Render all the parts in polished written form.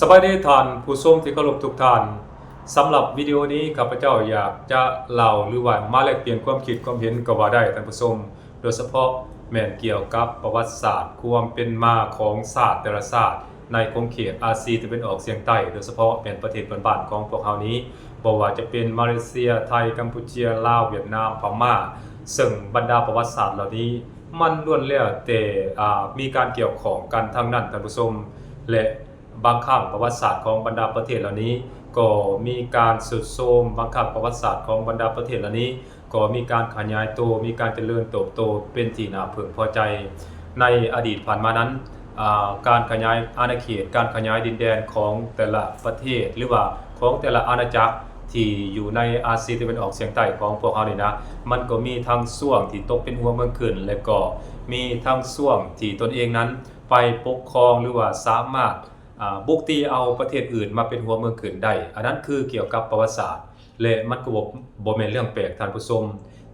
สบายดีท่านผู้ชมที่เคารพทุกท่านสำหรับวิดีโอนี้ข้าพเจ้าอยากจะเล่าหรือว่ามาแลกเปลี่ยนความคิดความเห็นก็ว่าได้ท่านผู้ชมโดยเฉพาะแม่นเกี่ยวกับประวัติศาสตร์ความเป็นมาของศาสตร์แต่ละศาสตร์ในขอบเขตอาเซียนตะวันออกเฉียงใต้โดยเฉพาะเป็นประเทศเพื่อนบ้านของพวกเรานี้บ่ว่าจะเป็นมาเลเซียไทยกัมพูชาลาวเวียดนามพม่าซึ่งบรรดาประวัติศาสตร์เหล่านี้มันล้วนแล้วแต่มีการเกี่ยวข้องกันทั้งนั้นท่านผู้ชมและบางครั้งประวัติศาสตร์ของบรรดาประเทศเหล่านี้ก็มีการทรุดโทรมบางครั้งประวัติศาสตร์ของบรรดาประเทศเหล่านี้ก็มีการขยายตัวมีการเจริญเติบโตเป็นที่น่าพึงพอใจในอดีตผ่านมานั้นการขยายอาณาเขตการขยายดินแดนของแต่ละประเทศหรือว่าของแต่ละอาณาจักรที่อยู่ในอาเซียนตะวันออกเฉียงใต้ของพวกเรานี่นะมันก็มีทั้งช่วงที่ตกเป็นหัวเมืองขึ้นและก็มีทั้งช่วงที่ตนเองนั้นไปปกครองหรือว่าสามารถบุกตีเอาประเทศอื่นมาเป็นหัวเมืองขึ้นได้อันนั้นคือเกี่ยวกับประวัติศาสตร์และมันก็บ่แม่นเรื่องแปลกท่านผู้ชม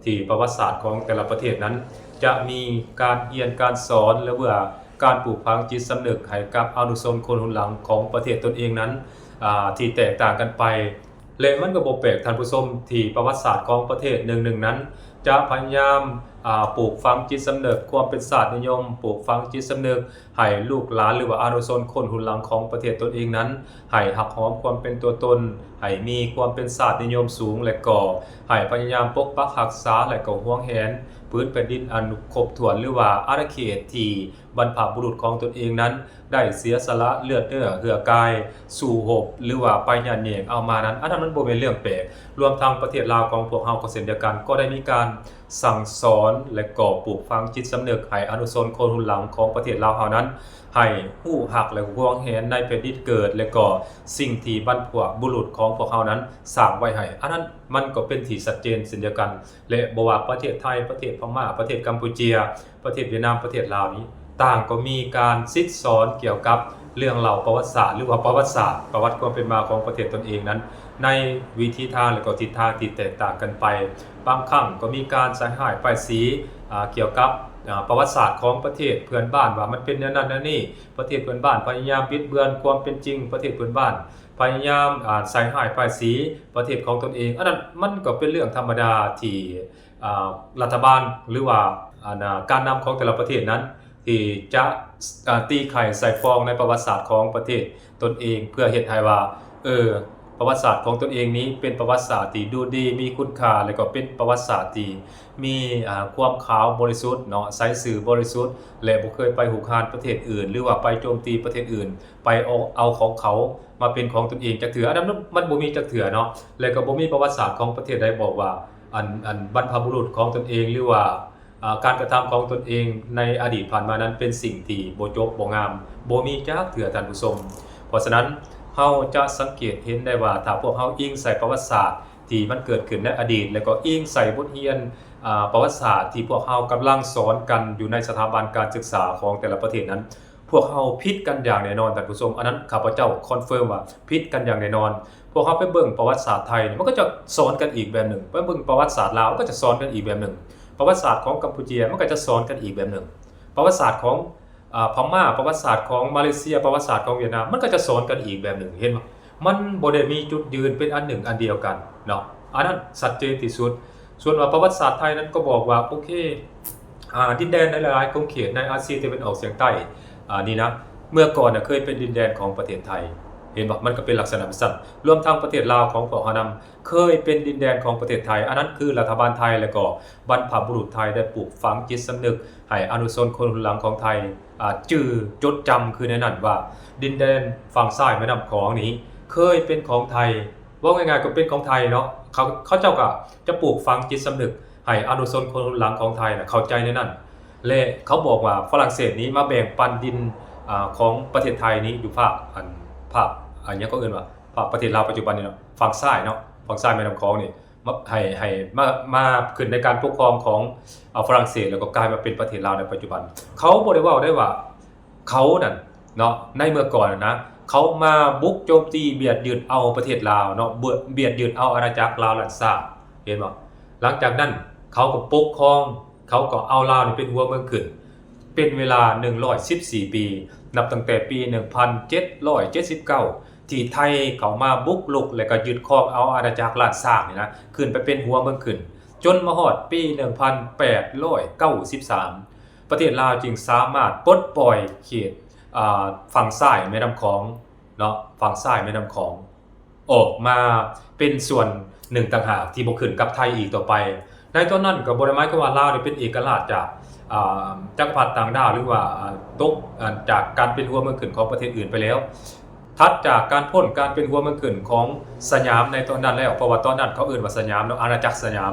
ที่ประวัติศาสตร์ของแต่ละประเทศนั้นจะมีการเรียนการสอนหรือว่าการปลูกฝังจิตสำนึกให้กับอนุชนคนรุ่นหลังของประเทศตนเองนั้นที่แตกต่างกันไปและมันก็บ่แปลกท่านผู้ชมที่ประวัติศาสตร์ของประเทศหนึ่งๆนั้นจะพยายามปลูกฝังจิตสำนึกความเป็นศาสตร์นิยมปลูกฝังจิตสำนึกให้ลูกหลานหรือว่าอนุชนคนรุ่นหลังของประเทศตนเองนั้นให้หักหอมความเป็นตัวตนให้มีความเป็นศาสตร์นิยมสูงและก็ให้พยายามปกปักรักษาและก็ห่วงแหนพื้นแผ่นดินอันครบถ้วนหรือว่าอาณาเขตที่บรรพบุรุษของตนเองนั้นได้เสียสละเลือดเนื้อเหือกายสู่หบหรือว่าไปหยันเหยงเอามานั้นอันนั้นมันบ่เป็นเรื่องแปลกรวมทั้งประเทศลาวของพวกเฮาก็เช่นเดียวกันก็ได้มีการสั่งสอนและก่อปลูกฝังจิตสำนึกให้อนุชนคนรุ่นหลังของประเทศลาวเฮานั้นให้ฮู้ฮักและห่วงแหนในแผ่นดินเกิดและก็สิ่งที่บรรพบุรุษของพวกเฮานั้นสร้างไว้ให้อันนั้นมันก็เป็นที่ชัดเจนเช่นเดียวกันและบ่ว่าประเทศไทยประเทศพม่าประเทศกัมพูชาประเทศเวียดนามประเทศลาวนี้ต่างก็มีการซิดสอนเกี่ยวกับเรื่องเล่าประวัติศาสตร์หรือว่าประวัติศาสตร์ประวัติความเป็นมาของประเทศตนเองนั้นในวิธีทางและก็ทิศทางที่แตกต่างกันไปบางครั้งก็มีการใส่ร้ายป้ายสีเกี่ยวกับประวัติศาสตร์ของประเทศเพื่อนบ้านว่ามันเป็นอย่างนั้นนี่ประเทศเพื่อนบ้านพยายามบิดเบือนความเป็นจริงประเทศเพื่อนบ้านพยายามใส่ร้ายป้ายสีประเทศของตนเองอันนั้นมันก็เป็นเรื่องธรรมดาที่รัฐบาลหรือว่าการนำของแต่ละประเทศนั้นที่จะตีไข่ใส่ฟองในประวัติศาสตร์ของประเทศตนเองเพื่อเฮ็ดให้ว่าประวัติศาสตร์ของตนเองนี้เป็นประวัติศาสตร์ที่ดูดีมีคุณค่าและก็เป็นประวัติศาสตร์ที่มีความขาวบริสุทธิ์เนาะใสซื่อบริสุทธิ์และบ่เคยไปหุกคานประเทศอื่นหรือว่าไปโจมตีประเทศอื่นไปเอาของเขามาเป็นของตนเองจักเทื่ออันนั้นมันบ่มีจักเทื่อเนาะและก็บ่มีประวัติศาสตร์ของประเทศใดบอกว่าอันบรรพบุรุษของตนเองหรือว่าการกระทำของตนเองในอดีตผ่านมานั้นเป็นสิ่งที่บ่จบบ่งามบ่มีจักเทื่อท่านผู้ชมเพราะฉะนั้นเฮาจะสังเกตเห็นได้ว่าถ้าพวกเฮาอิงใส่ประวัติศาสตร์ที่มันเกิดขึ้นในอดีตแล้วก็อิงใส่บทเรียนประวัติศาสตร์ที่พวกเฮากำลังสอนกันอยู่ในสถาบันการศึกษาของแต่ละประเทศนั้นพวกเฮาผิดกันอย่างแน่นอนท่านผู้ชมอันนั้นข้าพเจ้าคอนเฟิร์มว่าผิดกันอย่างแน่นอนพวกเฮาไปเบิ่งประวัติศาสตร์ไทยมันก็จะสอนกันอีกแบบนึงไปเบิ่งประวัติศาสตร์ลาวก็จะสอนกันอีกแบบนึงประวัติศาสตร์ของกัมพูชามันก็จะสอนกันอีกแบบนึงประวัติศาสตร์ของพม่าประวัติศาสตร์ของมาเลเซียประวัติศาสตร์ของเวียดนามมันก็จะสอนกันอีกแบบนึงเห็นบ่มันบ่ได้มีจุดยืนเป็นอันหนึ่งอันเดียวกันเนาะอันนั้นชัดเจนที่สุดส่วนว่าประวัติศาสตร์ไทยนั้นก็บอกว่าโอเคดินแดนในหลายๆขอบเขตในอาเซียนตะวันออกเฉียงใต้นี่นะเมื่อก่อนเคยเป็นดินแดนของประเทศไทยเห็นบ่มันก็เป็นลักษณะแบบนั้นรวมทั้งประเทศลาวของพวกเฮานำเคยเป็นดินแดนของประเทศไทยอันนั้นคือรัฐบาลไทยและก็บรรพบุรุษไทยได้ปลูกฝังจิตสำนึกให้อนุชนคนรุ่นหลังของไทยจื่อจดจำคือในนั้นว่าดินแดนฝั่งซ้ายแม่น้ำของนี้เคยเป็นของไทยว่าง่ายๆก็เป็นของไทยเนาะเขาเจ้าก็จะปลูกฝังจิตสำนึกให้อนุชนคนรุ่นหลังของไทยน่ะเข้าใจในนั้นและเขาบอกว่าฝรั่งเศสนี้มาแบ่งปันดินของประเทศไทยนี้อยู่ภาคอันนี้ก็เอิ้นว่าภาคประเทศลาวปัจจุบันนี่เนาะฝั่งซ้ายเนาะฝั่งซ้ายแม่น้ำคลองนี่ให้มาขึ้นในการปกครองของฝรั่งเศสแล้วก็กลายมาเป็นประเทศลาวในปัจจุบันเขาบ่ได้เว้าได้ว่าเขานั่นเนาะในเมื่อก่อนนะเขามาบุกโจมตีเบียดยึดเอาประเทศลาวเนาะเบียดยึดเอาอาณาจักรลาวลันซาเห็นบ่หลังจากนั้นเขาก็ปกครองเขาก็เอาลาวนี่เป็นหัวเมืองขึ้นเป็นเวลา114ปี นับตั้งแต่ปี 1779 ที่ไทยเข้ามาบุกรุกและก็ยึดครองเอาอาณาจักรล้านสร้างนี่นะขึ้นไปเป็นหัวเมืองขึ้นจนมาฮอดปี 1893 ประเทศลาวจึงสามารถปลดปล่อยเขตฝั่งซ้ายแม่น้ำคองเนาะฝั่งซ้ายแม่น้ำคองออกมาเป็นส่วนหนึ่งต่างหากที่บ่ขึ้นกับไทยอีกต่อไปในตอนนั้นก็บ่ได้หมายความว่าลาวนี่เป็นเอกราชจากจักรพรรดิต่างดาวหรือว่าตกจากการเป็นหัวเมืองขึ้นของประเทศอื่นไปแล้วถัดจากการพ้นการเป็นหัวเมืองขึ้นของสยามในตอนนั้นแล้วเพราะว่าตอนนั้นเขาเอ่นว่าสยามเนาะอาณาจักรสยาม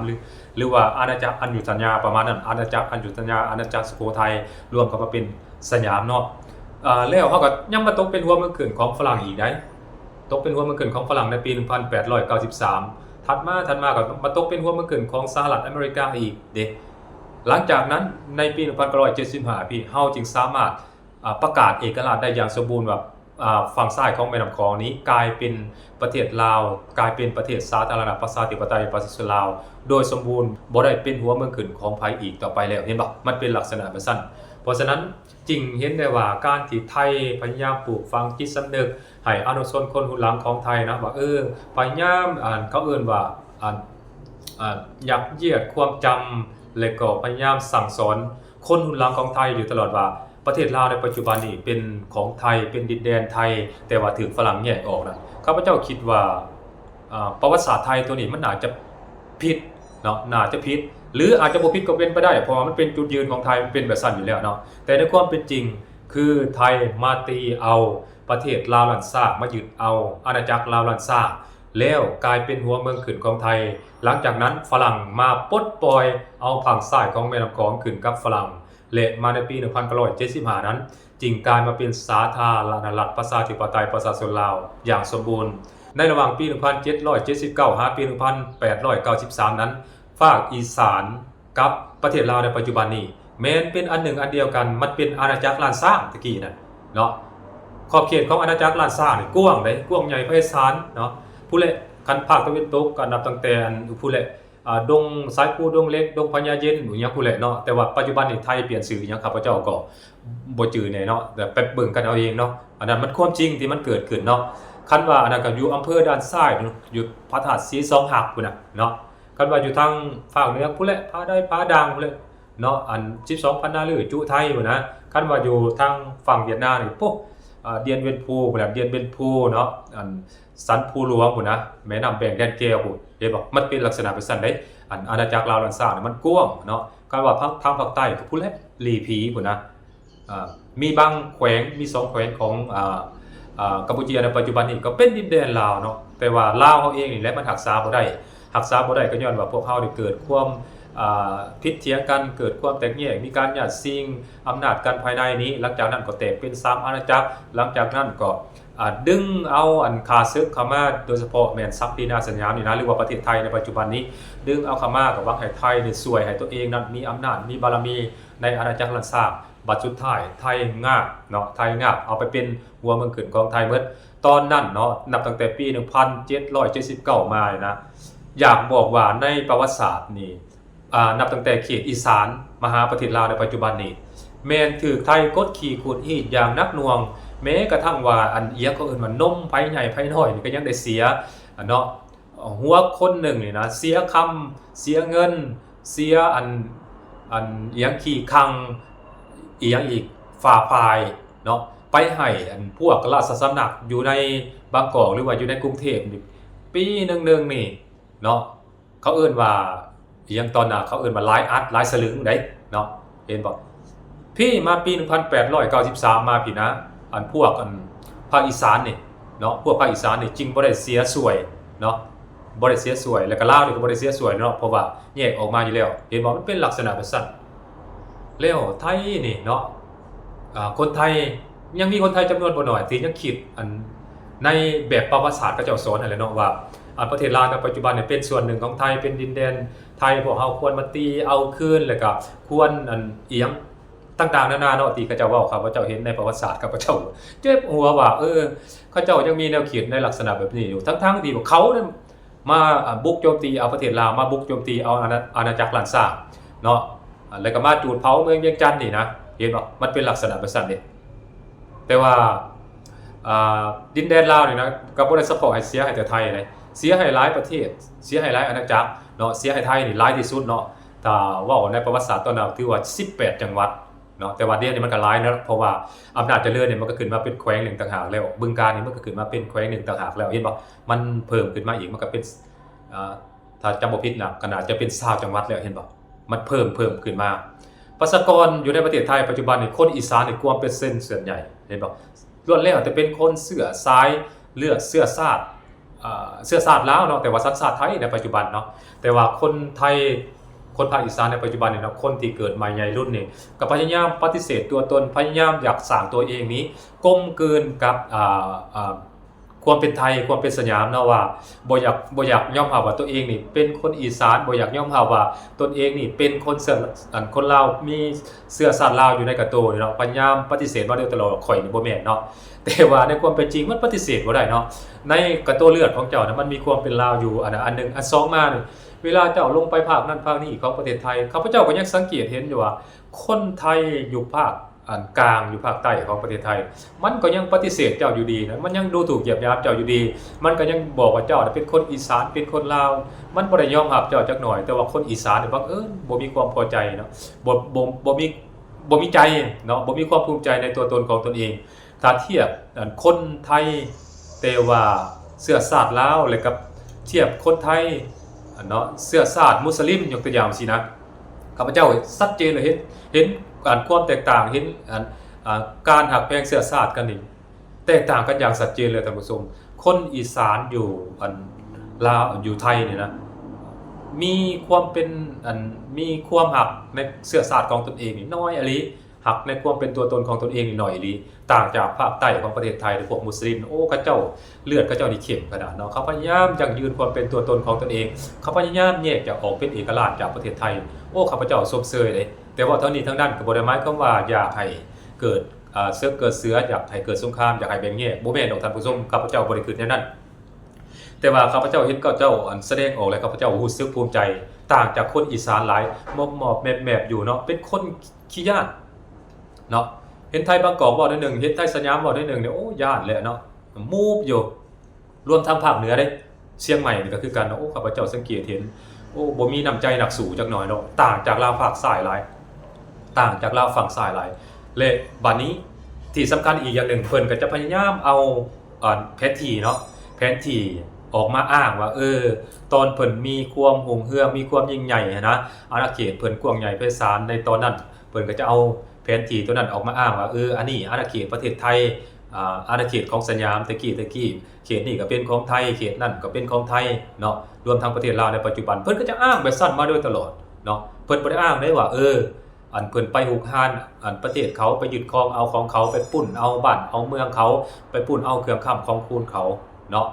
หรือว่าอาณาจักรอยุธยาประมาณนั้นอาณาจักรอยุธยาอาณาจักรสุโขทัยรวมกันมาเป็นสยามเนาะแล้วเขาก็ยังมาตกเป็นหัวเมืองขึ้นของฝรั่งอีกได้ตกเป็นหัวเมืองขึ้นของฝรั่งในปี 1893 ถัดมาก็มาตกเป็นหัวเมืองขึ้นของสหรัฐอเมริกาอีกเด้หลังจากนั้นในปี 1975 พี่เฮาจึงสามารถประกาศเอกราชได้อย่างสมบูรณ์แบบฝั่งซ้ายของแม่น้ำคลองนี้กลายเป็นประเทศลาวกลายเป็นประเทศสาธารณรัฐประชาธิปไตยประชาชนลาวโดยสมบูรณ์บ่ได้เป็นหัวเมืองขึ้นของไผอีกต่อไปแล้วเห็นบ่มันเป็นลักษณะแบบนั้นเพราะฉะนั้นจึงเห็นได้ว่าการที่ไทยพยายามปลูกฝังจิตสำนึกให้อนุชนคนรุ่นหลังของไทยนะว่าพยายามเขาเอิ้นว่ายักเยียดความจำและก็พยายามสั่งสอนคนรุ่นหลังของไทยอยู่ตลอดว่าประเทศลาวในปัจจุบันนี้เป็นของไทยเป็นดินแดนไทยแต่ว่าถูกฝรั่งแยกออกนะข้าพเจ้าคิดว่าประวัติศาสตร์ไทยตัวนี้มันน่าจะผิดเนาะน่าจะผิดหรืออาจจะบ่ผิดก็เป็นไปได้เพราะมันเป็นจุดยืนของไทยมันเป็นแบบนั้นอยู่แล้วเนาะแต่ในความเป็นจริงคือไทยมาตีเอาประเทศลาวล้านซากมายึดเอาอาณาจักรลาวล้านซากแล้วกลายเป็นหัวเมืองขึ้นของไทยหลังจากนั้นฝรั่งมาปลดปล่อยเอาฝั่งซ้ายของแม่น้ำคลองขึ้นกับฝรั่งและมาในปี 1975 นั้นจึงกลายมาเป็นสาธารณรัฐประชาธิปไตยประชาชนลาวอย่างสมบูรณ์ในระหว่างปี 1779 หาปี 1893 นั้นภาคอีสานกับประเทศลาวในปัจจุบันนี้แม้นเป็นอันหนึ่งอันเดียวกันมันเป็นอาณาจักรล้านสร้างตะกี้นั่นเนาะขอบเขตของอาณาจักรล้านสร้างนี่กว้างเด้กว้างใหญ่ไพศาลเนาะผู้เละคันภาคตะวันตกก็นับตั้งแต่ผู้เละดงสายปูดงเล็กดงพญาเย็นหยังผู้เละเนาะแต่ว่าปัจจุบันนี่ไทยเปลี่ยนชื่อหยังข้าพเจ้าก็บ่จื้อแน่เนาะแต่ไปเบิ่งกันเอาเองเนาะอันนั้นมันความจริงที่มันเกิดขึ้นเนาะคันว่าอันนั้นก็อยู่อำเภอด้านซ้ายอยู่พระธาตุศรีสองหักพุ่นน่ะเนาะคันว่าอยู่ทางภาคเหนือผู้เละพาได้พาดังผู้เละเนาะอัน12พันนาลือจุไทยพุ่นนะคันว่าอยู่ทางฝั่งเวียดนามนี่ปุ๊บเดียนเวียนภูพุ่นน่ะเดียนเวียนภูเนาะอันสันภูหลวงพุ่นนะแม่น้ำแบ่งแดนแก้วพุ่นเห็นบ่มันเป็นลักษณะเป็นซั่นเด้อาณาจักรลาวล้านซากนี่มันกว้างเนาะคันว่าทางภาคใต้ก็ผู้เละลีผีพุ่นนะมีบางแขวงมี2แขวงของกัมพูชาในปัจจุบันนี้ก็เป็นดินแดนลาวเนาะแต่ว่าลาวเฮาเองนี่แหละมันรักษาบ่ได้ก็ย้อนว่าพวกเฮาได้เกิดความผิดเถียงกันเกิดความแตกแยกมีการหยาดซิงอำนาจกันภายในนี้หลังจากนั้นก็แตกเป็น3อาณาจักรหลังจากนั้นก็ดึงเอาข้าศึกเข้ามาโดยเฉพาะแม่นศักดินาสยามนี่นะหรือว่าประเทศไทยในปัจจุบันนี้ดึงเอาเข้ามาก็หวังให้ไทยนี่สวยให้ตัวเองนั้นมีอำนาจมีบารมีในอาณาจักรล้านซากบัดสุดท้ายไทยงาบเนาะไทยงาบเอาไปเป็นหัวเมืองขึ้นของไทยเบิดตอนนั้นเนาะนับตั้งแต่ปี 1779 มานะอยากบอกว่าในประวัติศาสตร์นี่นับตั้งแต่เขตอีสานมหาประเทศลาวในปัจจุบันนี้แม่นถูกไทยกดขี่ขูดหีดอย่างนักหน่วงแม้กระทั่งว่าอันเอียก็เอิ้นว่านมไผใหญ่ไผน้อยนี่ก็ยังได้เสียเนาะหัวคนหนึ่งนี่นะเสียคำเสียเงินเสียอันเอียงขี้คังอีหยังอีกฝ่าพายเนาะไปให้อันพวกราชสำนักอยู่ในบางกอกหรือว่าอยู่ในกรุงเทพนี่ปีนึงนี่เนาะเขาเอิ้นว่าอีหยังตอนน่ะเขาเอิ้นว่าหลายอัดหลายสลึงได้เนาะเห็นบ่พี่มาปี 1893 มาพี่นะพวกภาคอีสานนี่เนาะพวกภาคอีสานนี่จริงบ่ได้เสียสวยเนาะบ่ได้เสียสวยแล้วก็ลาวนี่ก็บ่ได้เสียสวยเนาะเพราะว่าแยกออกมาอยู่แล้วเห็นบ่มันเป็นลักษณะแบบนั้นแล้วไทยนี่เนาะคนไทยยังมีคนไทยจำนวนบ่น้อยที่ยังคิดในแบบประวัติศาสตร์เขาเจ้าสอนนั่นแหละเนาะว่าประเทศลาวในปัจจุบันเนี่ยเป็นส่วนหนึ่งของไทยเป็นดินแดนไทยพวกเฮาควรมาตีเอาคืนแล้วก็ควรอีหยังต่างๆนานาเนาะที่เขาเจ้าเว้าครับว่าเจ้าเห็นในประวัติศาสตร์ครับเจ้าเจ็บหัวว่าเขาเจ้ายังมีแนวคิดในลักษณะแบบนี้อยู่ทั้งๆที่ว่าเขาเนี่ยมาบุกโจมตีเอาประเทศลาวมาบุกโจมตีเอาอาณาจักรล้านซากเนาะแล้วก็มาจูดเผาเมืองเวียงจันทน์นี่นะเห็นบ่มันเป็นลักษณะแบบนั้นเด้ แต่ว่าดินแดนลาวนี่นะก็บ่ได้ซัพพอร์ตให้เสียให้แต่ไทยเลยเสียให้หลายประเทศเสียให้หลายอาณาจักรเนาะเสียให้ไทยนี่หลายที่สุดเนาะถ้าเว้าในประวัติศาสตร์ตอนนั้นถือว่า18จังหวัดเนาะแต่ว่าเดี๋ยวนี้มันก็หลายนะเพราะว่าอำนาจเจริญเนี่ยมันก็ขึ้นมาเป็นแขวงหนึ่งต่างหากแล้วบึงกาฬนี่มันก็ขึ้นมาเป็นแขวงหนึ่งต่างหากแล้วเห็นบ่มันเพิ่มขึ้นมาอีกมันก็เป็นถ้าจำบ่ผิดนะก็น่าจะเป็น20จังหวัดแล้วเห็นบ่มันเพิ่มขึ้นมาประชากรอยู่ในประเทศไทยปัจจุบันนี่คนอีสานนี่กว่าเป็นเส้นส่วนใหญ่เห็นบ่ล้วนแล้วแต่เป็นคนเสื้อสายเลือดเสื้อชาติเสื้อชาติลาวเนาะแต่ว่าสัญชาติไทยในปัจจุบันเนาะแต่ว่าคนไทยคนภาคอีสานในปัจจุบันนี่เนาะคนที่เกิดใหม่ใหญ่รุ่นนี่ก็พยายามปฏิเสธตัวตนพยายามอยากสร้างตัวเองนี้กลมกลืนกับความเป็นไทยความเป็นสยามเนาะว่าบ่อยากยอมรับว่าตัวเองนี่เป็นคนอีสานบ่อยากยอมรับว่าตนเองนี่เป็นคนคนลาวมีเสื้อชาติลาวอยู่ในกระโตเนาะพยายามปฏิเสธมาโดยตลอดข่อยนี่บ่แม่นเนาะแต่ว่าในความเป็นจริงมันปฏิเสธบ่ได้เนาะในกระโตเลือดของเจ้านะมันมีความเป็นลาวอยู่อันนึงอันสองมานี่เวลาเจ้าลงไปภาคนั้นภาคนี้ของประเทศไทยข้าพเจ้าก็ยังสังเกตเห็นอยู่ว่าคนไทยอยู่ภาคกลางอยู่ภาคใต้ของประเทศไทยมันก็ยังปฏิเสธเจ้าอยู่ดีนะมันยังดูถูกเหยียดหยามเจ้าอยู่ดีมันก็ยังบอกว่าเจ้าเป็นคนอีสานเป็นคนลาวมันบ่ได้ยอมรับเจ้าจักหน่อยแต่ว่าคนอีสานเนี่ยบังเอิญบ่มีความพอใจเนาะบ่มีใจเนาะบ่มีความภูมิใจในตัวตนของตนเองถ้าเทียบคนไทยแต่ว่าเสื้อชาติลาวเลยกับเทียบคนไทยเนาะเสื้อชาติมุสลิมยกตัวอย่างสินะข้าพเจ้าชัดเจนเลยเห็นความแตกต่างเห็นการหักแพงเสื้อชาติกันนี่แตกต่างกันอย่างชัดเจนเลยท่านผู้ชมคนอีสานอยู่ลาวอยู่ไทยนี่นะมีความเป็นมีความหักในเสื้อชาติของตนเองนี่น้อยอลิหักในความเป็นตัวตนของตนเองนี่น้อยอลิต่างจากภาคใต้ของประเทศไทยหรือพวกมุสลิมโอ้ข้าเจ้าเลือดข้าเจ้านี่เข้มขนาดเนาะเขาพยายามยังยืนความเป็นตัวตนของตนเองเขาพยายามแยกจากออกเป็นเอกราชจากประเทศไทยโอ้ข้าพเจ้าสมเสยเลยแต่ว่าทั้งนี้ทั้งนั้นก็บ่ได้หมายความว่าอยากให้เกิดเสืออยากให้เกิดสงครามอยากให้แบ่งแยกบ่แม่นดอกท่านผู้ชมข้าพเจ้าบ่ได้คิดแนวนั้นแต่ว่าข้าพเจ้าเห็นข้าพเจ้าแสดงออกแล้วข้าพเจ้ารู้สึกภูมิใจต่างจากคนอีสานหลายหมอบแมบอยู่เนาะเป็นคนขี้ย้านเนาะเห็นไทยบางกอกเว้าได้นึงเห็นไทยสยามเว้าได้นึงเนี่ยโอ้ย้านเลยเนาะมูฟอยู่รวมทั้งภาคเหนือได้เชียงใหม่นี่ก็คือกันเนาะโอ้ข้าพเจ้าสังเกตเห็นโอ้บ่มีน้ำใจนักสู้จักหน่อยเนาะต่างจากลาวภาคซ้ายหลายต่างจากลาวฝั่งซ้ายหลายและบัดนี้ที่สำคัญอีกอย่างหนึ่งเพิ่นก็จะพยายามเอาแผนที่เนาะแผนที่ออกมาอ้างว่าตอนเพิ่นมีความหงเฮืองมีความยิ่งใหญ่นะอาณาเขตเพิ่นกว้างใหญ่ไพศาลในตอนนั้นเพิ่นก็จะเอาแผนที่ตัวนั้นออกมาอ้างว่าอันนี้อาณาเขตประเทศไทยอาณาเขตของสยามตะกี้เขตนี้ก็เป็นของไทยเขตนั่นก็เป็นของไทยเนาะรวมทั้งประเทศลาวในปัจจุบันเพิ่นก็จะอ้างแบบสั้นมาโดยตลอดเนาะเพิ่นบ่ได้อ้างได้ว่าเพิ่นไปหุกฮานประเทศเขาไปยึดครองเอาของเขาไปปุ้นเอาบ้านเอาเมืองเขาไปปุ้นเอาเครื่องค้ำของคูณเขาเนาะ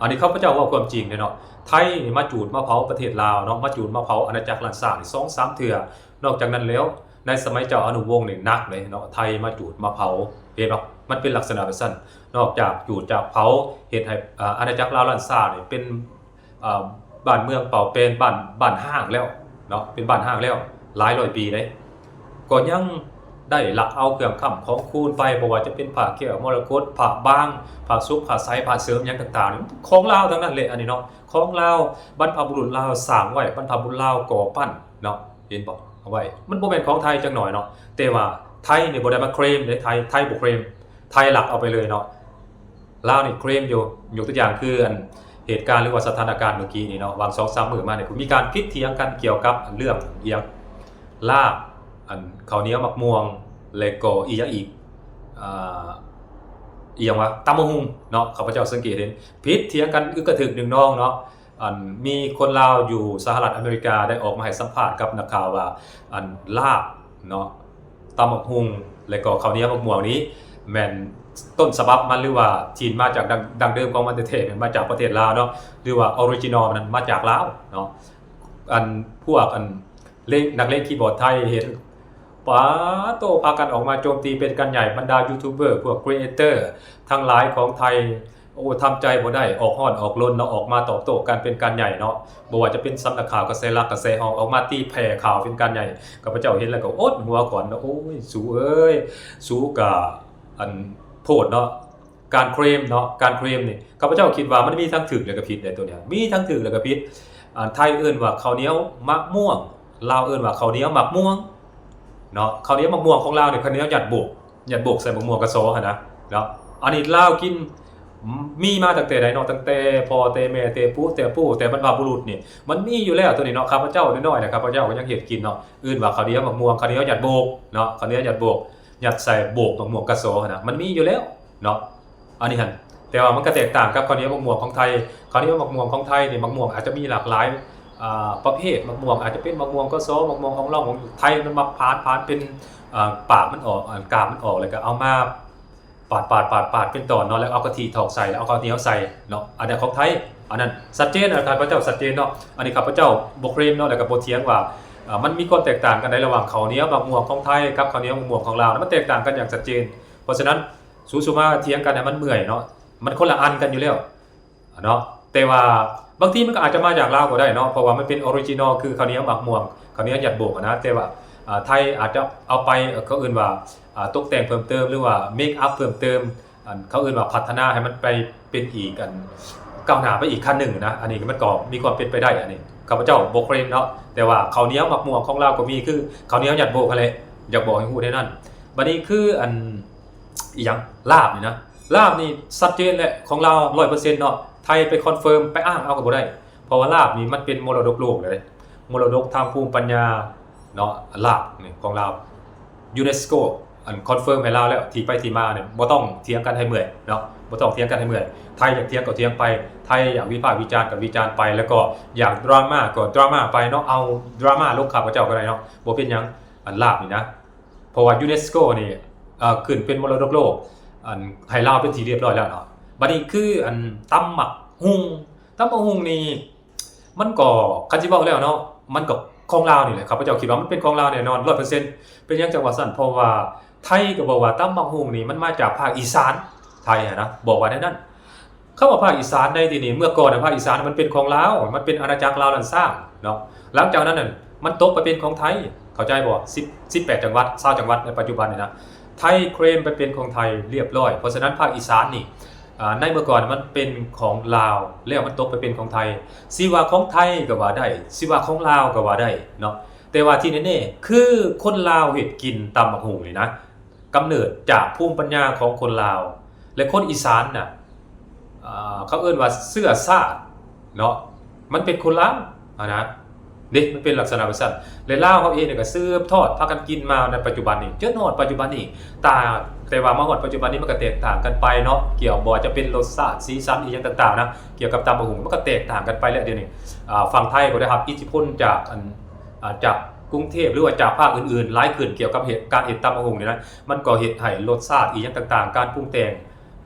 อันนี้ข้าพเจ้าว่าความจริงเนาะไทยนี่มาจูดมาเผาประเทศลาวเนาะมาจูดมาเผาอาณาจักรล้านสร้างนี่ 2-3 เทื่อนอกจากนั้นแล้วในสมัยเจ้าอนุวงศ์นี่หนักเลยเนาะไทยมาจูดมาเผาเห็นบ่มันเป็นลักษณะแบบนั้นนอกจากจูดจากเผาเฮ็ดให้อาณาจักรลาวล้านสร้างนี่เป็นบ้านเมืองเป่าเป็นบ้านห้างแล้วเนาะเป็นบ้านห้างแล้วหลายร้อยปีเด้ก็ยังได้หลักเอาเครื่องค้ำของคูณไปบ่ว่าจะเป็นผ้าแก้วมรกตผ้าบางผ้าซุกผ้าไซผ้าเสริมหยังต่างๆของลาวทั้งนั้นเลยอันนี้เนาะของลาวบรรพบุรุษลาวสร้างไว้บรรพบุรุษลาวก่อปั้นเนาะเห็นบ่เอาไว้มันบ่แม่นของไทยจังหน่อยเนาะแต่ว่าไทยนี่บ่ได้มาเคลมเด้ไทยบ่เคลมไทยหลักเอาไปเลยเนาะลาวนี่เคลมอยู่ยกตัวอย่างคือเหตุการณ์หรือว่าสถานการณ์เมื่อกี้นี่เนาะวาง 2-3 มื้อมาเนี่ยมีการพิษเถียงกันเกี่ยวกับเรื่องเอียงลาบข้าวเหนียวมักม่วงแล้วก็อีกอย่างอีกอีหยังวะตำบักหุ่งเนาะข้าพเจ้าสังเกตเห็นพิษเถียงกันอึกกระทึกหนึ่งน้องเนาะมีคนลาวอยู่สหรัฐอเมริกาได้ออกมาให้สัมภาษณ์กับนักข่าวว่าลาบเนาะตำบักหุ่งแล้วก็ข้าวเหนียวมักม่วงนี้แม่นต้นฉบับมันหรือว่าจีนมาจากดังเดิมของมันแท้ๆมาจากประเทศลาวเนาะหรือว่าออริจินอลมันมาจากลาวเนาะพวกเล่นนักเล่นคีย์บอร์ดไทยเห็นป้าโตพากันออกมาโจมตีเป็นกันใหญ่บรรดายูทูบเบอร์พวกครีเอเตอร์ทั้งหลายของไทยโอ้ทำใจบ่ได้ออกฮ้อนออกลนเนาะออกมาตอบโต้กันเป็นการใหญ่เนาะบ่ว่าจะเป็นสำนักข่าวกระแสหลักกระแสออกมาตีแผ่ข่าวเป็นการใหญ่ข้าพเจ้าเห็นแล้วก็อดหัวก่อนเนาะโอ้ยสู้เอ้ยสู้กะ โพดเนาะการเคลมเนาะการเคลมนี่ข้าพเจ้าคิดว่ามันมีทั้งถึกและก็ผิดในตัวเนี้ยมีทั้งถึกและก็ผิดไทยเอิ้นว่าข้าวเหนียวมะม่วงลาวเอิ้นว่าข้าวเหนียวมะม่วงเนาะข้าวเหนียวมะม่วงของลาวเนี่ยข้าวเหนียวหยัดโบกใส่มะม่วงกระโซหั่นนะเนาะอันนี้ลาวกินมีมาตั้งแต่ใดเนาะตั้งแต่พ่อแต่แม่แต่ปู่แต่บรรพบุรุษนี่มันมีอยู่แล้วตัวนี้เนาะข้าพเจ้าน้อยๆนะครับข้าพเจ้าก็ยังเฮ็ดกินเนาะอื่นว่าข้าวเหนียวมะม่วงข้าวเหนียวหยัดโบกเนาะข้าวเหนียวหยัดโบกหยัดใส่โบกมะม่วงกระโซหั่นนะมันมีอยู่แล้วเนาะอันนี้หั่นแต่ว่ามันก็แตกต่างกับข้าวเหนียวมะม่วงของไทยข้าวเหนียวมะม่วงของไทยนี่มะม่วงอาจจะมีหลากหลายประเภทมะม่วงอาจจะเป็นมะม่วงกระโซมะม่วงของเราของไทยมันมาพานเป็นปากมันออกกาบมันออกแล้วก็เอามาปาดเป็นตอนเนาะแล้วเอากะทิถอกใส่แล้วเอาข้าวเหนียวใส่เนาะอันนี้ของไทยอันนั้นชัดเจนนะครับพระเจ้าชัดเจนเนาะอันนี้ครับพระเจ้าบ่เคลมเนาะแล้วก็บ่เถียงว่ามันมีความแตกต่างกันในระหว่างข้าวเหนียวมะม่วงของไทยกับข้าวเหนียวมะม่วงของลาวมันแตกต่างกันอย่างชัดเจนเพราะฉะนั้นสู้ๆมาเถียงกันเนี่ยมันเมื่อยเนาะมันคนละอันกันอยู่แล้วเนาะแต่ว่าบางทีมันก็อาจจะมาจากลาวก็ได้เนาะเพราะว่ามันเป็นออริจินอลคือข้าวเหนียวมะม่วงข้าวเหนียวหยัดโบกนะแต่ว่าไทยอาจจะเอาไปเขาอื่นว่าตกแต่งเพิ่มเติมหรือว่าเมคอัพเพิ่มเติมเขาอื่นว่าพัฒนาให้มันไปเป็นอีกกันก้าวหน้าไปอีกขั้นหนึ่งนะอันนี้มันก็มีความเป็นไปได้อันนี้ข้าพเจ้าบ่เคลมเนาะแต่ว่าข้าวเหนียวมะม่วงของเราก็มีคือข้าวเหนียวหยัดโบกอะไรอยากบอกให้ฮู้ได้นั่นบัดนี้คืออันอีหยังลาบนี่นะลาบนี่ชัดเจนแหละของเรา 100% เนาะไทยไปคอนเฟิร์มไปอ้างเอาก็บ่ได้เพราะว่าลาบนี่มันเป็นมรดกโลกเลยมรดกทางภูมิปัญญาเนาะลาบนี่ของเรายูเนสโกอันคอนเฟิร์มให้เราแล้วที่ไปที่มาเนี่ยบ่ต้องเถียงกันให้เมื่อยเนาะบ่ต้องเถียงกันให้เมื่อยไทยอยากเถียงก็เถียงไปไทยอยากวิพากษ์วิจารณ์ก็วิจารณ์ไปแล้วก็อยากดราม่าก็ดราม่าไปเนาะเอาดราม่าลงข้าพเจ้าก็ได้เนาะบ่เป็นหยังอันลาบนี่นะเพราะว่ายูเนสโกนี่ขึ้นเป็นมรดกโลกอันให้ลาวเป็นที่เรียบร้อยแล้วเนาะบัดนี้คืออันตำบักหุ่งนี่มันก็คันสิเว้าแล้วเนาะมันก็ของลาวนี่แหละครับพระเจ้าคิดว่ามันเป็นของลาวแน่นอน 100% เป็นหยังจังว่าซั่นเพราะว่าไทยก็บอกว่าตำบักหุ่งนี่มันมาจากภาคอีสานไทยนะบอกว่าในนั้นคำว่าภาคอีสานในที่นี้เมื่อก่อนภาคอีสานมันเป็นของลาวมันเป็นอาณาจักรลาวลันซ่าเนาะหลังจากนั้นน่ะมันตกไปเป็นของไทยเข้าใจบ่18จังหวัด20จังหวัดในปัจจุบันนี่นะไทยเคลมไปเป็นของไทยเรียบร้อยเพราะฉะนั้นภาคอีสานนี่ในเมื่อก่อนมันเป็นของลาวแล้วมันตกไปเป็นของไทยสิว่าของไทยก็ว่าได้สิว่าของลาวก็ว่าได้เนาะแต่ว่าที่แน่ๆคือคนลาวเฮ็ดกินตำบักหุ่งนี่นะกำเนิดจากภูมิปัญญาของคนลาวและคนอีสานน่ะเขาเอิ้นว่าเสื้อซ่าเนาะมันเป็นคนลาวนะเด็กมันเป็นลักษณะแบบนั้นและลาวเขาเองเนี่ยก็สืบทอดพากันกินมาในปัจจุบันนี้จนฮอดปัจจุบันนี้แต่ว่ามาฮอดปัจจุบันนี้มันก็แตกต่างกันไปเนาะเกี่ยวบ่จะเป็นรสชาติสีสันอีหยังต่างๆนะเกี่ยวกับตำบักหุ่งมันก็แตกต่างกันไปแล้วเดี๋ยวนี้ฝั่งไทยก็ได้รับอิทธิพลจากกรุงเทพหรือว่าจากภาคอื่นๆหลายขึ้นเกี่ยวกับการเฮ็ดตำบักหุ่งนี่นะมันก็เฮ็ดให้รสชาติอีหยังต่างๆการปรุงแต่ง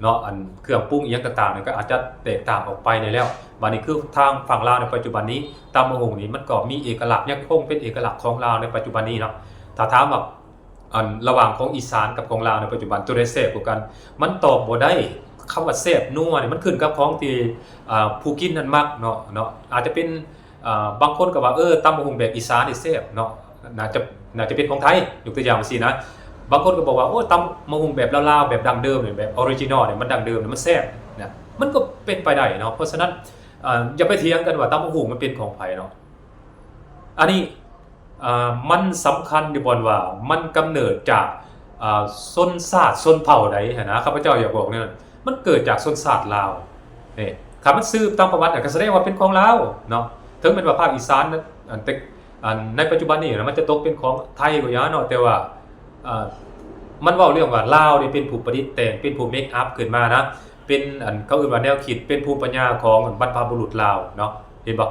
เนาะเครื่องปรุงอีหยังต่างๆนี่ก็อาจจะแตกต่างออกไปในแล้วบัดนี้คือทางฝั่งลาวในปัจจุบันนี้ตำบักหุ่งนี่มันก็มีเอกลักษณ์ยังคงเป็นเอกลักษณ์ของลาวในปัจจุบันนี้เนาะถ้าถามว่าระหว่างของอีสานกับของลาวในปัจจุบันตัวใดแซ่บกว่ากันมันตอบบ่ได้คำว่าแซ่บนัวนี่มันขึ้นกับของที่ผู้กินนั้นมักเนาะอาจจะเป็นบางคนก็ว่าตำบักหุ่งแบบอีสานนี่แซ่บเนาะน่าจะเป็นของไทยยกตัวอย่างซี่นะบางคนก็บอกว่าโอ้ตำบักหุ่งแบบลาวๆแบบดั้งเดิมนี่แบบออริจินอลนี่มันดั้งเดิมมันแซ่บนะมันก็เป็นไปได้เนาะเพราะฉะนั้นอย่าไปเถียงกันว่าตำบักหุ่งมันเป็นของไผเนาะอันนี้มันสำคัญอยู่บนว่ามันกำเนิดจากชนชาติชนเผ่าใดนะข้าพเจ้าอยากบอกเนี่ยมันเกิดจากชนชาติลาวนี่ถ้ามันสืบตามประวัติก็แสดงว่าเป็นของลาวเนาะถึงเป็นว่าภาคอีสานในปัจจุบันนี้มันจะตกเป็นของไทยก็อย่างเนาะแต่ว่ามันเว้าเรื่องว่าลาวนี่เป็นผู้ประดิษฐ์แต่งเป็นผู้เมคอัพขึ้นมานะเป็นเขาเรียกว่าแนวคิดเป็นภูมิปัญญาของบรรพบุรุษลาวเนาะเห็นบ่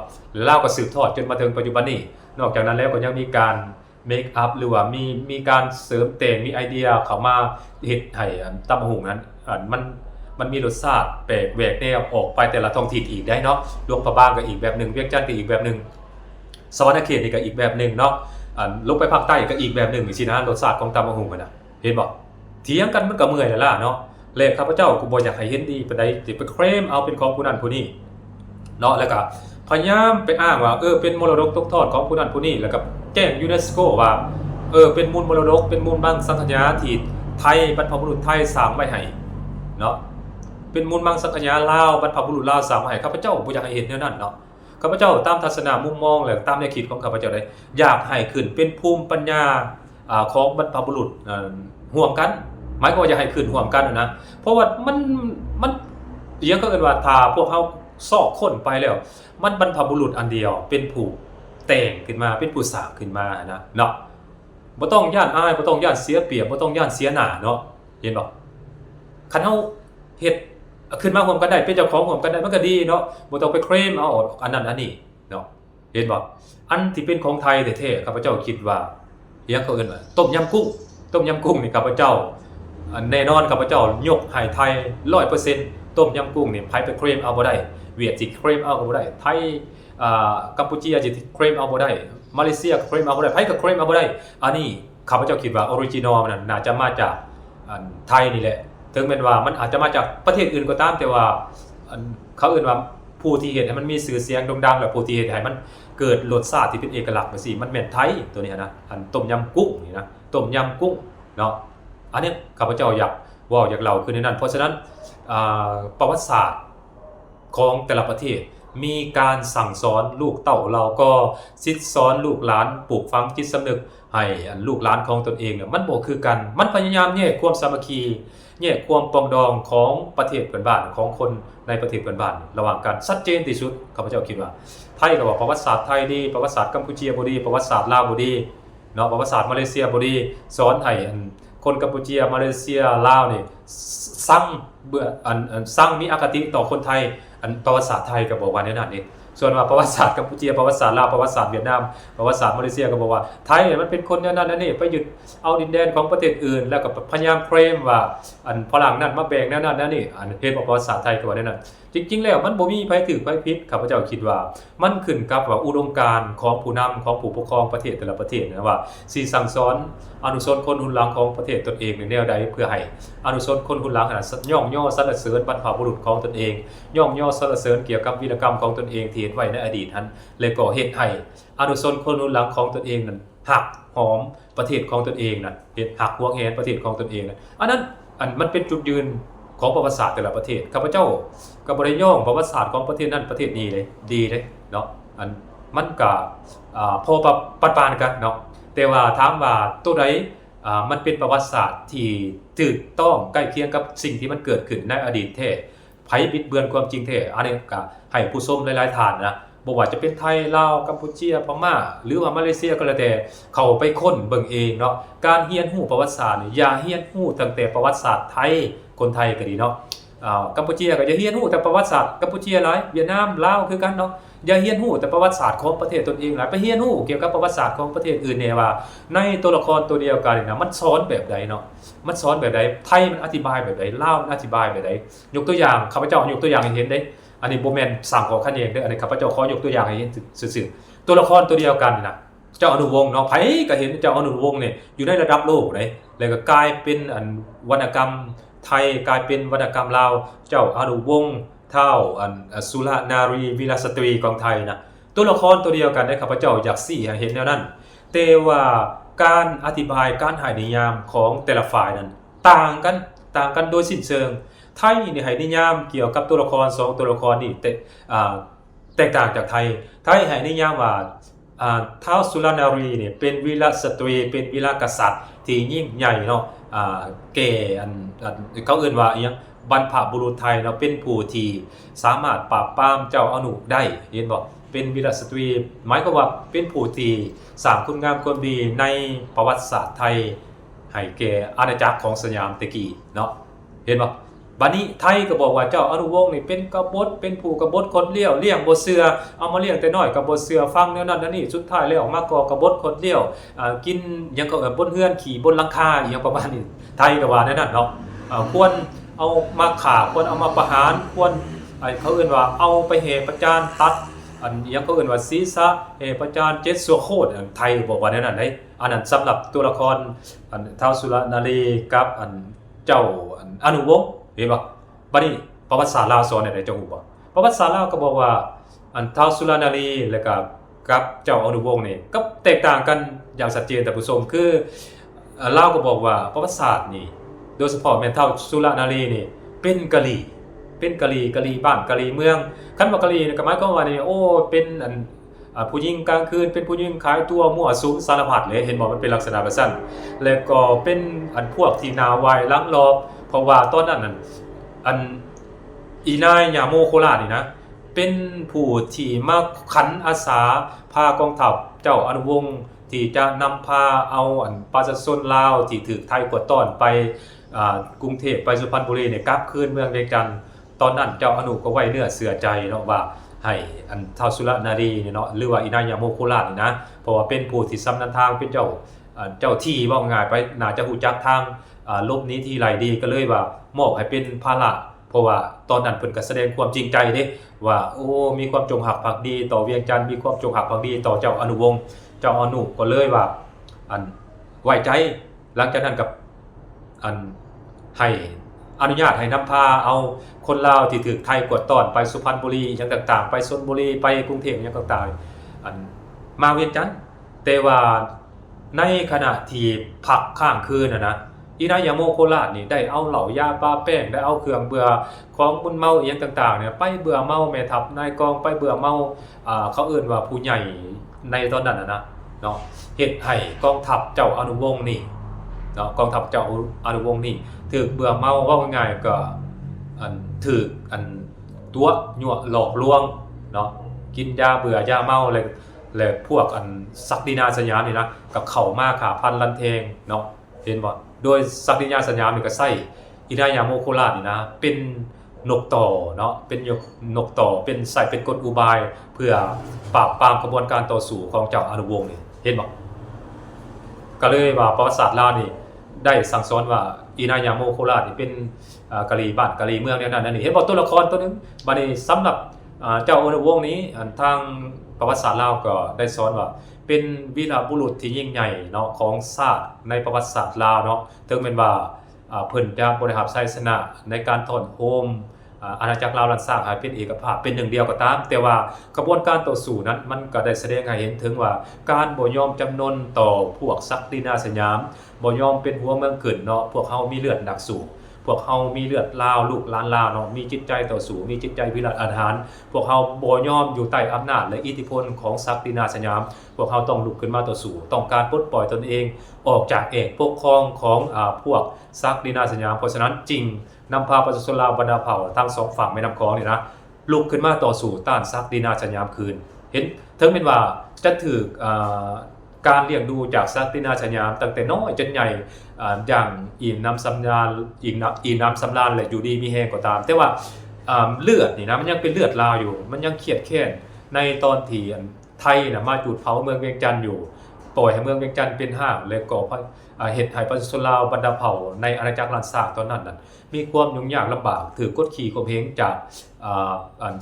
ลาวก็สืบทอดจนมาถึงปัจจุบันนี้นอกจากนั้นแล้วก็ยังมีการเมคอัพหรือว่ามีการเสริมแต่งมีไอเดียเข้ามาเฮ็ดให้ตำบักหุ่งนั้นมันมีรสชาติแปลกแหวกแนวออกไปแต่ละท้องถิ่นอีกได้เนาะหลวงพระบางก็อีกแบบนึงเวียงจันทน์ก็อีกแบบนึงสวรรณเขตนี่ก็อีกแบบนึงเนาะลงไปภาคใต้ก็อีกแบบนึงจังซี่นะรสชาติของตำบักหุ่งน่ะเห็นบ่เถียงกันมันก็เมื่อยแล้วล่ะเนาะและข้าพเจ้าก็บ่อยากให้เห็นดีปานใดสิไปเคลมเอาเป็นของผู้นั้นผู้นี้เนาะแล้วก็พยายามไปอ้างว่าเป็นมรดกตกทอดของผู้นั้นผู้นี้แล้วก็แจ้งยูเนสโกว่าเป็นมูลมรดกเป็นมูลบังสังคญาที่ไทยบรรพบุรุษไทยสร้างไว้ให้ เนาะเป็นมูลมังสังคยาลาวบรรพบุรุษลาวสร้างมาให้ข้าพเจ้าบ่อยากให้เห็นแนวนั้นเนาะข้าพเจ้าตามทัศนะมุมมองและตามแนวคิดของข้าพเจ้าได้อยากให้ขึ้นเป็นภูมิปัญญาของบรรพบุรุษร่วมกันหมายความว่าอยากให้ขึ้นร่วมกันนะเพราะว่ามันเรียกก็เอิ้นว่าถ้าพวกเฮาซอกคนไปแล้วมันบรรพบุรุษอันเดียวเป็นผู้แต่งขึ้นมาเป็นผู้สร้างขึ้นมานะเนาะบ่ต้องย้านอายบ่ต้องย้านเสียเปรียบบ่ต้องย้านเสียหน้าเนาะเห็นบ่คันเฮาเฮ็ดขึ้นมาร่วมกันได้เป็นเจ้าของร่วมกันได้มันก็ดีเนาะบ่ต้องไปเคลมเอาอันนั้นอันนี้เนาะเห็นบ่อันที่เป็นของไทยแท้ๆข้าพเจ้าคิดว่าเรียกเขาเอิ้นว่าต้มยำกุ้งนี่ข้าพเจ้าแน่นอนข้าพเจ้ายกให้ไทย 100% ต้มยำกุ้งนี่ไผไปเคลมเอาบ่ได้เวียดสิเคลมเอาก็บ่ได้ไทยกัมพูชีสิเคลมเอาบ่ได้มาเลเซียเคลมเอาบ่ได้ไผก็เคลมเอาบ่ได้อันนี้ข้าพเจ้าคิดว่าออริจินอลมันน่าจะมาจากไทยนี่แหละถึงแม้ว่ามันอาจจะมาจากประเทศอื่นก็ตามแต่ว่าเขาเอิ้นว่าผู้ที่เฮ็ดให้มันมีชื่อเสียงโด่งดังและผู้ที่เฮ็ดให้มันเกิดรสชาติที่เป็นเอกลักษณ์จังซี่มันแม่นไทยตัวนี้นะอันต้มยำกุ้งนี่นะต้มยำกุ้งเนาะอันนี้ข้าพเจ้าอยากเว้าอยากเล่าคือในนั้นเพราะฉะนั้นประวัติศาสตร์ของแต่ละประเทศมีการสั่งสอนลูกเต้าเราก็ซิดสอนลูกหลานปลูกฝังจิตสำนึกให้ลูกหลานของตนเองเนี่ยมันบ่คือกันมันพยายามแยกความสามัคคีแยกความปรองดองของประเทศเพื่อนบ้านของคนในประเทศเพื่อนบ้านระหว่างกันชัดเจนที่สุดข้าพเจ้าคิดว่าไทยก็ว่าประวัติศาสตร์ไทยดีประวัติศาสตร์กัมพูชีบ่ดีประวัติศาสตร์ลาวบ่ดีเนาะประวัติศาสตร์มาเลเซียบ่ดีสอนให้คนกัมพูชีมาเลเซียลาวนี่สั่งเบื่อสั่งมีอคติต่อคนไทยประวัติศาสตร์ไทยก็บอกว่าแนวนั้นเองส่วนว่าประวัติศาสตร์กัมพูชีประวัติศาสตร์ลาวประวัติศาสตร์เวียดนามประวัติศาสตร์มาเลเซียก็บอกว่าไทยมันเป็นคนแนวนั้นนั่นนี่ไปยึดเอาดินแดนของประเทศอื่นแล้วก็พยายามเคลมว่าฝรั่งนั้นมาแบ่งแนวนั้นนั่นนี่เฮ็ดประวัติศาสตร์ไทยก็ว่าแนวนั้นจริงๆแล้วมันบ่มีไผถูกไผผิดข้าพเจ้าคิดว่ามันขึ้นกับว่าอุดมการณ์ของผู้นำของผู้ปกครองประเทศแต่ละประเทศนะว่าสิสั่งสอนอนุชนคนรุ่นหลังของประเทศตนเองในแนวใดเพื่อให้อนุชนคนรุ่นหลังย่อมย่อสรรเสริญบรรพบุรุษของตนเองย่อมย่อสรรเสริญเกี่ยวกับวีรกรรมของตนเองที่เฮ็ดไว้ในอดีตนั้นและก็เฮ็ดให้อนุชนคนรุ่นหลังของตนเองนั้นหักหอมประเทศของตนเองนั้นเฮ็ดหักหวงแหนประเทศของตนเองนั้นอันนั้นมันเป็นจุดยืนของประวัติศาสตร์แต่ละประเทศข้าพเจ้าก็บ่ได้ย่องประวัติศาสตร์ของประเทศนั้นประเทศนี้เลยดีเลยเนาะมันก็พอปานกันเนาะแต่ว่าถามว่าตัวใดมันเป็นประวัติศาสตร์ที่ถูกต้องใกล้เคียงกับสิ่งที่มันเกิดขึ้นในอดีตแท้ไผบิดเบือนความจริงแท้อันนี้ก็ให้ผู้ชมหลายๆท่านนะบ่ว่าจะเป็นไทยลาวกัมพูชาพม่าหรือว่ามาเลเซียก็แล้วแต่เข้าไปค้นเบิ่งเองเนาะการเรียนรู้ประวัติศาสตร์นี่อย่าเรียนรู้ตั้งแต่ประวัติศาสตร์ไทยคนไทยก็ดีเนาะกัมพูชาก็อย่าเรียนรู้แต่ประวัติศาสตร์กัมพูชาหลายเวียดนามลาวคือกันเนาะอย่าเรียนรู้แต่ประวัติศาสตร์ของประเทศตนเองหลายไปเรียนรู้เกี่ยวกับประวัติศาสตร์ของประเทศอื่นแน่ว่าในตัวละครตัวเดียวกันนี่นะมันสอนแบบใดเนาะมันสอนแบบใดไทยมันอธิบายแบบใดลาวมันอธิบายแบบใดยกตัวอย่างข้าพเจ้ายกตัวอย่างให้เห็นได้อันนี้บ่แม่นสร้างขอคันเองเด้ออันนี้ข้าพเจ้าขอยกตัวอย่างให้เห็นซื่อๆตัวละครตัวเดียวกันนี่นะเจ้าอนุวงศ์เนาะไผก็เห็นเจ้าอนุวงศ์นี่อยู่ในระดับโลกเด้แล้วก็กลายเป็นวรรณกรรมไทยกลายเป็นวรรณกรรมลาวเจ้าอนุวงศ์เท่าสุรนารีวีรสตรีของไทยนะตัวละครตัวเดียวกันได้ข้าพเจ้าอยากซี่ให้เห็นแนวนั้นแต่ว่าการอธิบายการให้นิยามของแต่ละฝ่ายนั้นต่างกันโดยสิ้นเชิงไทยนี่ให้นิยามเกี่ยวกับตัวละคร2ตัวละครนี่แตกต่างจากไทยให้นิยามว่าท้าวสุรนารีเนี่ยเป็นวีรสตรีเป็นวีรกษัตริย์ที่ยิ่งใหญ่เนาะแก่เขาเอิ้นว่าอีหยังบรรพบุรุษไทยเนาะเป็นผู้ที่สามารถปราบปรามเจ้าอนุได้เห็นบ่เป็นวีรสตรีหมายความว่าเป็นผู้ที่สร้างคุณงามความดีในประวัติศาสตร์ไทยให้แก่อาณาจักรของสยามตะกี้เนาะเห็นบ่บัดนี้ไทยก็บอกว่าเจ้าอนุวงศ์นี่เป็นกบฏเป็นผู้กบฏคนเลี้ยวเลี้ยงบ่เชื่อเอามาเลี้ยงแต่น้อยก็บ่เชื่อฟังแนวนั้นนั่นนี่สุดท้ายแล้วออกมาก่อกบฏคนเลี้ยวกินหยังก็บนเฮือนขี่บนหลังคาอีหยังประมาณนี้ไทยก็ว่าแนวนั้นเนาะควรเอามาฆ่าควรเอามาประหารควรเขาเอิ้นว่าเอาไปเหประจานตัดหยังเขาเอิ้นว่าศีรษะเหประจานเจ็ดสัวโคตรไทยบอกว่าแนวนั้นได้อันนั้นสำหรับตัวละครท้าวสุรนารีกับเจ้าอนุวงศ์เห็นบ่บัดนี้ประวัติศาสตร์ลาวสอนได้เจ้าฮู้บ่ประวัติศาสตร์ลาวก็บอกว่าท้าวสุรนารีแล้วก็กับเจ้าอนุวงศ์นี่ก็แตกต่างกันอย่างชัดเจนท่านผู้ชมคือลาวก็บอกว่าประวัติศาสตร์นี่โดยเฉพาะแม่นท้าวสุรนารีนี่ เป็นกะหรี่เป็นกะหรี่บ้านกะหรี่เมืองคันว่ากะหรี่ก็หมายความว่านี่โอ้เป็นอันผู้หญิงกลางคืนเป็นผู้หญิงขายตัวมั่วสุมสารพัดเลยเห็นบ่มันเป็นลักษณะแบบนั้นแล้วก็เป็นอันพวกที่นาไวลังรอบเพราะว่าตอนนั้นอันอีนายยาโมโคราชนี่นะเป็นผู้ที่มาขันอาสาพากองทัพเจ้าอนุวงศ์ที่จะนำพาเอาอันประชาชนลาวที่ถูกไทยกดต้อนไปกรุงเทพไปสุพรรณบุรีเนี่ยกลับคืนเมืองเวียงจันทน์ตอนนั้นเจ้าอนุก็ไว้เนื้อเสือใจเนาะว่าให้อันท้าวสุรนารีเนี่ยเนาะหรือว่าอีนายยาโมโคราชนี่นะเพราะว่าเป็นผู้ที่สำนันทางเป็นเจ้าที่ว่าง่ายไปน่าจะฮู้จักทางลบนี้ที่ไหลดีก็เลยว่ามอบให้เป็นภาระเพราะว่าตอนนั้นเพิ่นก็แสดงความจริงใจเด้ว่าโอ้มีความจงรักภักดีต่อเวียงจันทน์มีความจงรักภักดีต่อเจ้าอนุวงศ์เจ้าอนุก็เลยว่าอันไว้ใจหลังจากนั้นกับอันให้อนุญาตให้นำพาเอาคนลาวที่ถูกไทยกดต้อนไปสุพรรณบุรีอย่างต่างๆไปชลบุรีไปกรุงเทพอย่างต่างๆอันมาเวียงจันทน์แต่ว่าในขณะที่พักข้างคืนนะอีนายยาโมโคราชนี่ได้เอาเหล่ายาปลาแป้งได้เอาเครื่องเบื่อของมึนเมาอย่างต่างๆเนี่ยไปเบื่อเมาแม่ทัพนายกองไปเบื่อเมาเขาเอิ้นว่าผู้ใหญ่ในตอนนั้นนะเนาะเฮ็ดให้กองทัพเจ้าอนุวงศ์นี่เนาะกองทัพเจ้าอนุวงศ์นี่ถูกเบื่อเมาว่าง่ายๆก็อันถูกอันตัวยั่วหลอกลวงเนาะกินยาเบื่อยาเมาและพวกอันศักดินาสยามนี่นะกับเข้ามาขาพันลันเทงเนาะเห็นบ่โดยศักดินาสยามนี่ก็ใช้อีนายยาโมโคราชนี่นะเป็นนกต่อเนาะเป็นนกต่อเป็นใส่เป็นกลอุบายเพื่อปราบปรามกระบวนการต่อสู้ของเจ้าอนุวงศ์นี่เห็นบ่ก็เลยว่าประวัติศาสตร์ลาวนี่ได้สั่งสอนว่าอีนายยาโมโคราชนี่เป็นกะหรี่บ้านกะหรี่เมืองแนวนั้นนี่เห็นบ่ตัวละครตัวนึงบัดนี้สำหรับเจ้าอนุวงศ์นี้ทางประวัติศาสตร์ลาวก็ได้สอนว่าเป็นวีรบุรุษที่ยิ่งใหญ่เนาะของชาติในประวัติศาสตร์ลาวเนาะถึงแม้ว่าเพิ่นจะบ่ได้รับชัยชนะในการถอนโฮมอาณาจักรลาวลันซากให้เป็นเอกภาพเป็นหนึ่งเดียวก็ตามแต่ว่ากระบวนการต่อสู้นั้นมันก็ได้แสดงให้เห็นถึงว่าการบ่ยอมจำนนต่อพวกศักดินาสยามบ่ยอมเป็นหัวเมืองขึ้นเนาะพวกเฮามีเลือดนักสู้พวกเฮามีเลือดลาวลูกหลานลาวเนาะมีจิตใจต่อสู้มีจิตใจพิรัตอาหารพวกเฮาบ่ยอมอยู่ใต้อำนาจและอิทธิพลของศักดินาสยามพวกเฮาต้องลุกขึ้นมาต่อสู้ต้องการปลดปล่อยตนเองออกจากเอกปกครองของพวกศักดินาสยามเพราะฉะนั้นจริงนำพาประชาชนลาวบรรดาเผ่าทั้งสองฝั่งแม่น้ำคลองนี่นะลุกขึ้นมาต่อสู้ต้านศักดินาสยามคืนเห็นถึงเป็นว่าจะถือการเลี้ยงดูจากศักดินาสยามตั้งแต่น้อยจนใหญ่อย่างอิ่มน้ำสำราญอิ่มน้ำสำราญและอยู่ดีมีแฮงก็ตามแต่ว่าเลือดนี่นะมันยังเป็นเลือดลาวอยู่มันยังเครียดแค้นในตอนที่ไทยนะมาจุดเผาเมืองเวียงจันทน์อยู่ปล่อยให้เมืองเวียงจันทน์เป็นห้างและก่อเหตุให้ประชาชนลาวบรรดาเผ่าในอาณาจักรลันซากตอนนั้นน่ะมีความยุ่งยากลำบากถือกดขี่ข่มเหงจาก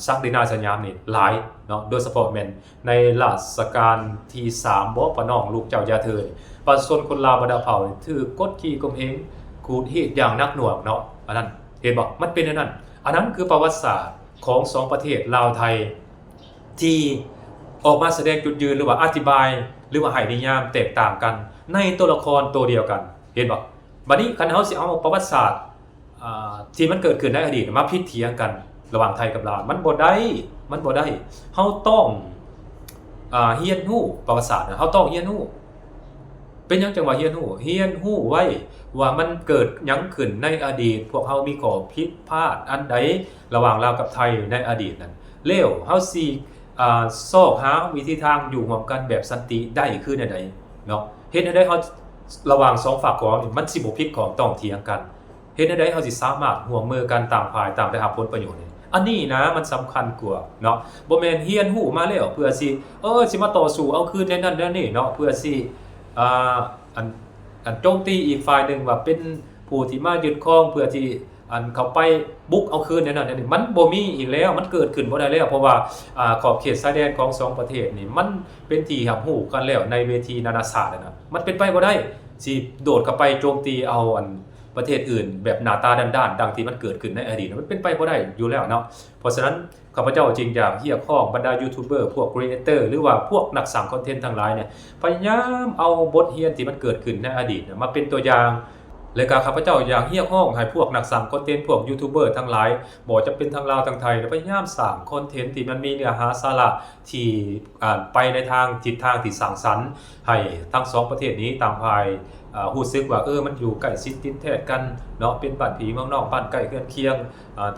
ศักดินาสยามนี่หลายเนาะโดยเฉพาะแม่นในรัชกาลที่3บ่ปะน้องลูกเจ้าย่าเธอประชาชนคนลาวบรรดาเผ่าถือกดขี่ข่มเหงขูดรีดอย่างหนักหน่วงเนาะอันนั้นเห็นบ่มันเป็นอันนั้นคือประวัติศาสตร์ของ2ประเทศลาวไทยที่ออกมาแสดงจุดยืนหรือว่าอธิบายหรือว่าให้นิยามแตกต่างกันในตัวละครตัวเดียวกันเห็นบ่บัดนี้คันเฮาสิเอาประวัติศาสตร์ที่มันเกิดขึ้นในอดีตมาพิดเถียงกันระหว่างไทยกับลาวมันบ่ได้เฮาต้องเรียนรู้ประวัติศาสตร์เฮาต้องเรียนรู้เป็นหยังจังว่าเรียนรู้ไว้ว่ามันเกิดหยังขึ้นในอดีตพวกเฮามีข้อผิดพลาดอันใดระหว่างลาวกับไทยในอดีตนั้นแล้วเฮาสิซอกหาวิธีทางอยู่ร่วมกันแบบสันติได้คือแนวใดเนาะเฮ็ดให้ได้เฮาระหว่าง2ฝั่งของนี่มันสิบ่ผิดของต้องเถียงกันเฮ็ดให้ได้เฮาสิสามารถร่วมมือกันต่างฝ่ายต่างได้รับผลประโยชน์นี่อันนี้นะมันสำคัญกว่าเนาะบ่แม่นเรียนรู้มาแล้วเพื่อสิมาต่อสู้เอาคืนในนั้นแล้วนี่เนาะเพื่อสิอันโจมตีอีกฝ่ายนึงว่าเป็นผู้ที่มายึดครองเพื่อที่เข้าไปบุกเอาคืนในนั้นนี่มันบ่มีอีกแล้วมันเกิดขึ้นบ่ได้แล้วเพราะว่าขอบเขตชายแดนของ2ประเทศนี่มันเป็นที่รับรู้กันแล้วในเวทีนานาชาตินะมันเป็นไปบ่ได้สิโดดเข้าไปโจมตีเอาประเทศอื่นแบบหน้าตาด้านๆดังที่มันเกิดขึ้นในอดีตมันเป็นไปบ่ได้อยู่แล้วเนาะเพราะฉะนั้นข้าพเจ้าจริงอยากเรียกร้องบรรดายูทูบเบอร์พวกครีเอเตอร์หรือว่าพวกนักสร้างคอนเทนต์ทั้งหลายเนี่ยพยายามเอาบทเรียนที่มันเกิดขึ้นในอดีตมาเป็นตัวอย่าง และก็ข้าพเจ้าอยากเรียกร้องให้พวกนักสร้างคอนเทนต์พวกยูทูบเบอร์ทั้งหลายบ่จะเป็นทั้งลาวทั้งไทยพยายามสร้างคอนเทนต์ที่มันมีเนื้อหาสาระที่ไปในทางทิศทางที่สร้างสรรค์ให้ทั้งสองประเทศนี้ต่างฝ่ายรู้สึกว่ามันอยู่ใกล้ชิดติดแท้กันเนาะเป็นบ้านพี่เมืองน้องบ้านใกล้เคือนเคียง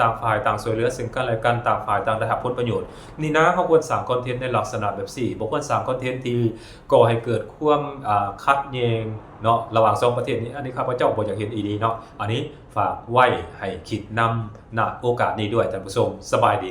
ต่างฝ่ายต่างช่วยเหลือซึ่งกันและกันต่างฝ่ายต่างได้รับผลประโยชน์นี่นะเราควรสร้างคอนเทนต์ในลักษณะแบบ4บ่ควรสร้างคอนเทนต์ที่ก่อให้เกิดความขัดแย้งเนาะระหว่าง2ประเทศนี้อันนี้ข้าพเจ้าบ่อยากเห็นอีดีเนาะอันนี้ฝากไว้ให้คิดนำณโอกาสนี้ด้วยท่านผู้ชมสบายดี